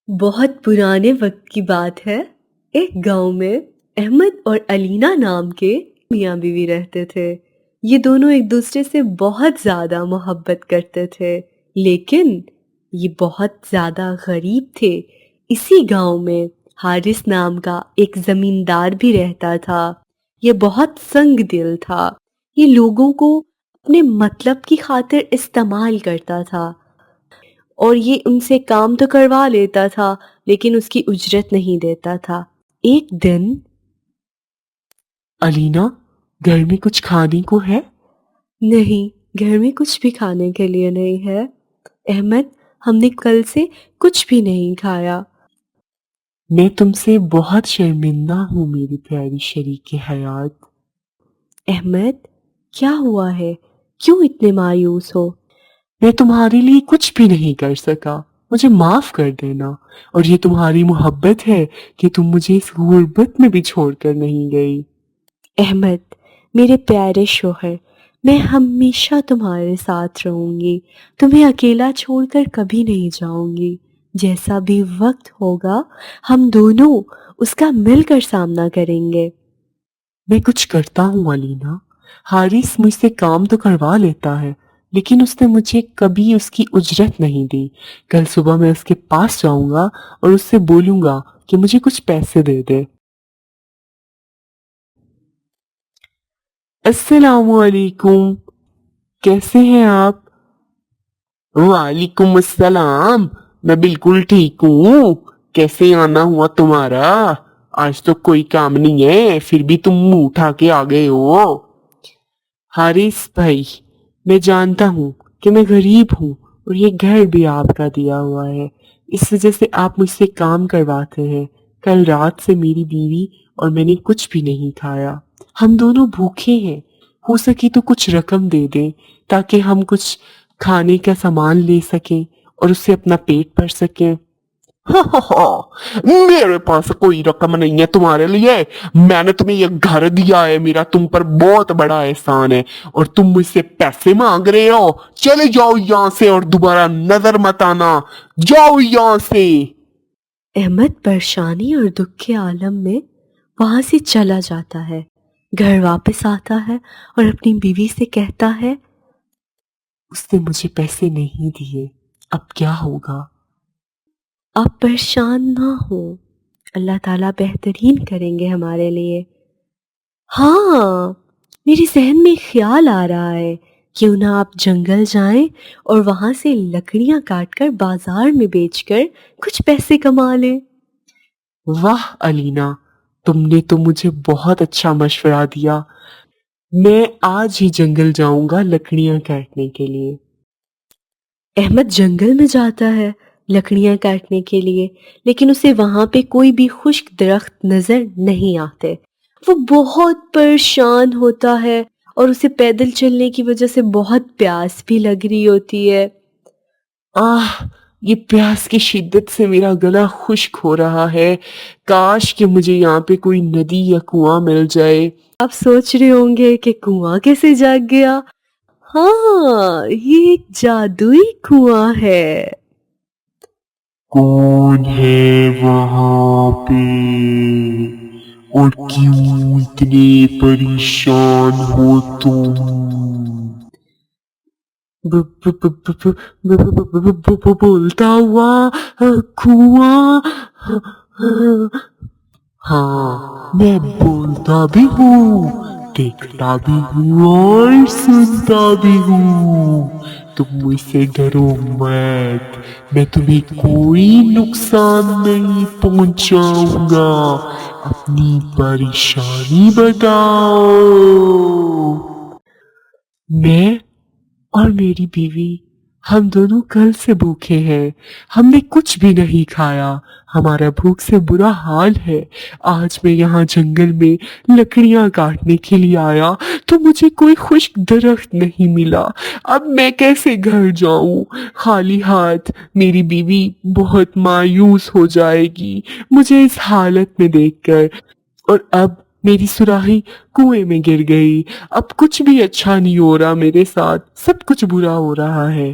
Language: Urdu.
بہت پرانے وقت کی بات ہے۔ ایک گاؤں میں احمد اور علینا نام کے میاں بیوی رہتے تھے۔ یہ دونوں ایک دوسرے سے بہت زیادہ محبت کرتے تھے، لیکن یہ بہت زیادہ غریب تھے۔ اسی گاؤں میں حارث نام کا ایک زمیندار بھی رہتا تھا۔ یہ بہت سنگ دل تھا۔ یہ لوگوں کو اپنے مطلب کی خاطر استعمال کرتا تھا، اور یہ ان سے کام تو کروا لیتا تھا لیکن اس کی اجرت نہیں دیتا تھا۔ ایک دن علینا، گھر میں کچھ کھانے کو ہے؟ نہیں، گھر میں کچھ بھی کھانے کے لیے نہیں ہے۔ احمد، ہم نے کل سے کچھ بھی نہیں کھایا۔ میں تم سے بہت شرمندہ ہوں میری پیاری شریک حیات۔ احمد، کیا ہوا ہے؟ کیوں اتنے مایوس ہو؟ میں تمہارے لیے کچھ بھی نہیں کر سکا، مجھے معاف کر دینا۔ اور یہ تمہاری محبت ہے کہ تم مجھے اس غربت میں بھی چھوڑ کر نہیں گئی۔ احمد، میرے پیارے شوہر، میں ہمیشہ تمہارے ساتھ رہوں گی۔ تمہیں اکیلا چھوڑ کر کبھی نہیں جاؤں گی۔ جیسا بھی وقت ہوگا ہم دونوں اس کا مل کر سامنا کریں گے۔ میں کچھ کرتا ہوں علینا۔ حارث مجھ سے کام تو کروا لیتا ہے، لیکن اس نے مجھے کبھی اس کی اجرت نہیں دی۔ کل صبح میں اس کے پاس جاؤں گا اور اس سے بولوں گا کہ مجھے کچھ پیسے دے دے۔ السلام علیکم، کیسے ہیں آپ؟ وعلیکم السلام، میں بالکل ٹھیک ہوں۔ کیسے آنا ہوا تمہارا؟ آج تو کوئی کام نہیں ہے، پھر بھی تم منہ اٹھا کے آ گئے ہو۔ حارث بھائی، میں جانتا ہوں کہ میں غریب ہوں اور یہ گھر بھی آپ کا دیا ہوا ہے، اس وجہ سے آپ مجھ سے کام کرواتے ہیں۔ کل رات سے میری بیوی اور میں نے کچھ بھی نہیں کھایا۔ ہم دونوں بھوکے ہیں، ہو سکے تو کچھ رقم دے دیں تاکہ ہم کچھ کھانے کا سامان لے سکیں اور اس سے اپنا پیٹ بھر سکیں۔ میرے پاس کوئی رقم نہیں ہے تمہارے لیے۔ میں نے تمہیں یہ گھر دیا ہے، میرا تم پر بہت بڑا احسان ہے، اور تم مجھ سے پیسے مانگ رہے ہو؟ چلے جاؤ یہاں سے اور دوبارہ نظر مت آنا، جاؤ یہاں سے۔ احمد پریشانی اور دکھ کے عالم میں وہاں سے چلا جاتا ہے، گھر واپس آتا ہے اور اپنی بیوی سے کہتا ہے، اس نے مجھے پیسے نہیں دیے، اب کیا ہوگا؟ آپ پریشان نہ ہو، اللہ تعالیٰ بہترین کریں گے ہمارے لیے۔ ہاں، میرے ذہن میں خیال آ رہا ہے، کیوں نہ آپ جنگل جائیں اور وہاں سے لکڑیاں کاٹ کر بازار میں بیچ کر کچھ پیسے کما لیں۔ واہ علینا، تم نے تو مجھے بہت اچھا مشورہ دیا۔ میں آج ہی جنگل جاؤں گا لکڑیاں کاٹنے کے لیے۔ احمد جنگل میں جاتا ہے لکڑیاں کاٹنے کے لیے، لیکن اسے وہاں پہ کوئی بھی خشک درخت نظر نہیں آتے۔ وہ بہت پریشان ہوتا ہے اور اسے پیدل چلنے کی وجہ سے بہت پیاس بھی لگ رہی ہوتی ہے۔ یہ پیاس کی شدت سے میرا گلا خشک ہو رہا ہے۔ کاش کہ مجھے یہاں پہ کوئی ندی یا کنواں مل جائے۔ آپ سوچ رہے ہوں گے کہ کنواں کیسے جاگ گیا؟ ہاں، یہ ایک جادوئی کنواں ہے۔ کون ہے وہاں پہ؟ اور کیوں اتنے پریشان ہو تم؟ بولتا ہوا کنواں۔ ہاں، میں بولتا بھی ہوں، دیکھتا بھی ہوں اور سنتا بھی ہوں۔ تم مجھ سے ڈرو مت، میں تمہیں کوئی نقصان نہیں پہنچاؤں گا۔ اپنی پریشانی بتاؤ۔ میں اور میری بیوی، ہم دونوں کل سے بھوکے ہیں، ہم نے کچھ بھی نہیں کھایا، ہمارا بھوک سے برا حال ہے۔ آج میں یہاں جنگل میں لکڑیاں کاٹنے کے لیے آیا تو مجھے کوئی خشک درخت نہیں ملا۔ اب میں کیسے گھر جاؤں خالی ہاتھ؟ میری بیوی بہت مایوس ہو جائے گی مجھے اس حالت میں دیکھ کر، اور اب میری سراہی کنویں میں گر گئی۔ اب کچھ بھی اچھا نہیں ہو رہا، میرے ساتھ سب کچھ برا ہو رہا ہے۔